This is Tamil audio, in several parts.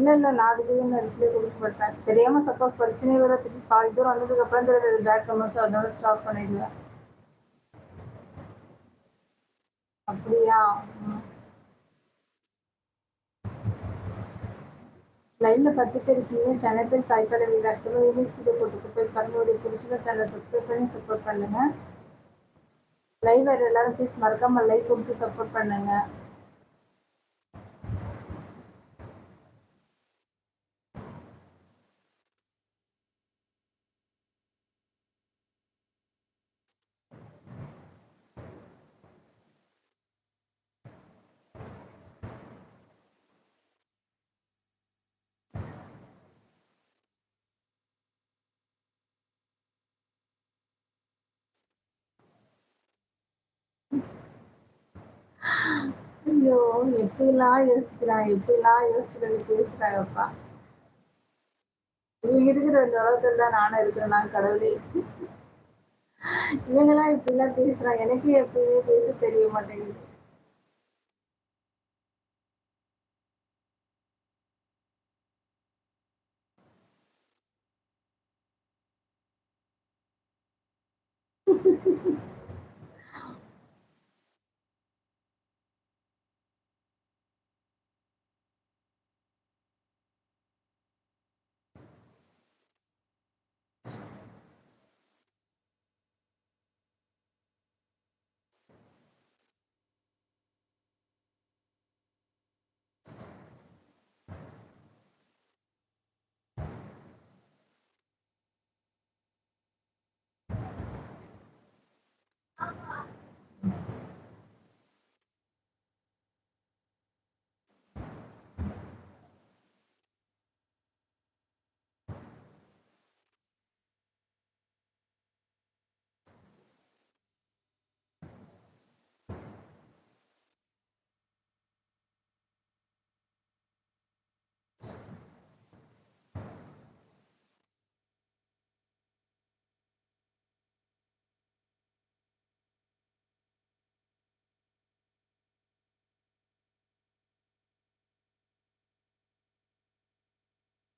இல்ல, இல்ல. நான் அதுக்குன்னு நான் ரிப்ளை குடுக்க மாட்டேன். தெரியாம சப்போஸ் பிரச்சனை வர திருப்பி பாதி தூரம் வந்ததுக்கப்புறம் தெரிஞ்சது பேட் கமெண்ட்ஸ் அதோட ஸ்டாப் பண்ணிடுவேன். அப்படியா? ம். லைவ்ல 10 பேர் இருக்கீங்க. சென்னை பேர் சாய்க்கால ரிலாக்ஸ்ல ரிமிக்ஸ் வீடியோ போட்டுட்டு போய் பாருங்க. ஒரு புடிச்சுன்னா சேனல் சப்ஸ்கிரைப் பண்ணி சப்போர்ட் பண்ணுங்க. லைவ் வர எல்லாரும் ப்ளீஸ் மறக்காம லைக் கொடுத்து சப்போர்ட் பண்ணுங்க. ஐயோ! எப்படிலாம் யோசிக்கிறான், எப்படிலாம் யோசிச்சுட்டு வந்து பேசுறாங்கப்பா. இவங்க இருக்கிற இந்த உலகத்துல தான் நானும் இருக்கிறேன் நான் கடவுளே. இவங்கலாம் இப்படிலாம் பேசுறாங்க. எனக்கே எப்பயுமே பேச தெரிய மாட்டேங்குது.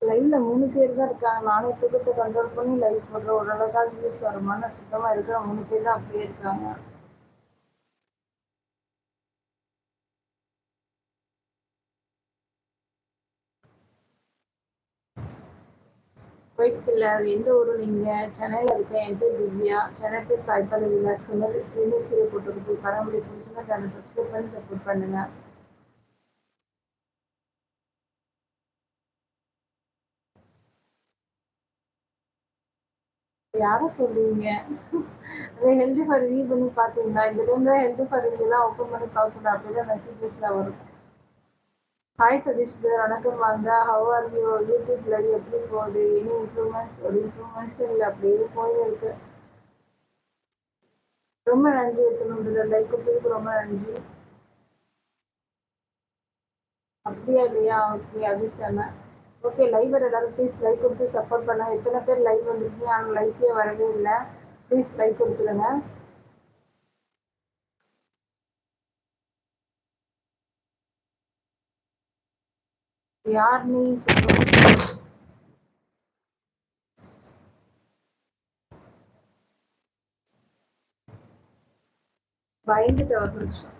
லைவ்ல 3 பேர் தான் இருக்காங்க. நானே தூக்கத்த கண்ட்ரோல் பண்ணி லைவ் போடுறேன். ஓரளவுக்காவது வியூஸ் வருமான்னு சுத்தமா இருக்கிற 3 பேர் தான் அப்படியே இருக்காங்க. போயிட்டு எந்த ஊரு நீங்க? சென்னையில இருக்கேன். என் பேர் திவ்யா. சென்னை பேர் சாய்ப்பாடு ரிலாக்ஸ் சொன்னது ரிலீஸ் போட்டு போய் பரம்பரை பிடிச்சுன்னா சேனல் சப்ஸ்கிரைப் பண்ணி சப்போர்ட் பண்ணுங்க. யார சொல்றீங்க? அது ஹெல்தி ஃபார் ரிவ்யூ பண்ணி பார்த்தீங்களா? இந்த டைம்ல ஹெல்தி ஃபார் ரிவ்யூலாம் ஓப்பன் பண்ணி பார்க்கக்கூடாது. அப்படிதான் மெசேஜஸ்லாம் வரும். Hi Satish brother. வணக்கம் வாங்க. How are you? YouTube live எப்படி போகுது? Any improvements? ஒரு இம்ப்ரூவ்மெண்ட்ஸும் இல்லை. அப்படியே போயிருக்கு. ரொம்ப நன்றி பிரதர். லைக் கொடுத்ததுக்கு ரொம்ப நன்றி. அப்படியா இல்லையா? ஓகே. அது செம. ஓகே. லைவ் வர எல்லாரும் ப்ளீஸ் லைக் கொடுத்து சப்போர்ட் பண்ண. எத்தனை பேர் லைவ் வந்துருக்கீங்க? ஆனால் லைக்கே வரவே இல்லை. ப்ளீஸ் லைக் கொடுத்துருங்க. யார் நீ சொல்லுங்க. பயந்துட்டு ஒரு நிமிஷம்.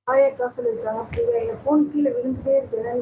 ஆயா அக்கா சொல்லியிருக்காங்க. புரியுதா? என் ஃபோன் கீழே விழுந்துட்டே இருக்கு. என்னன்னு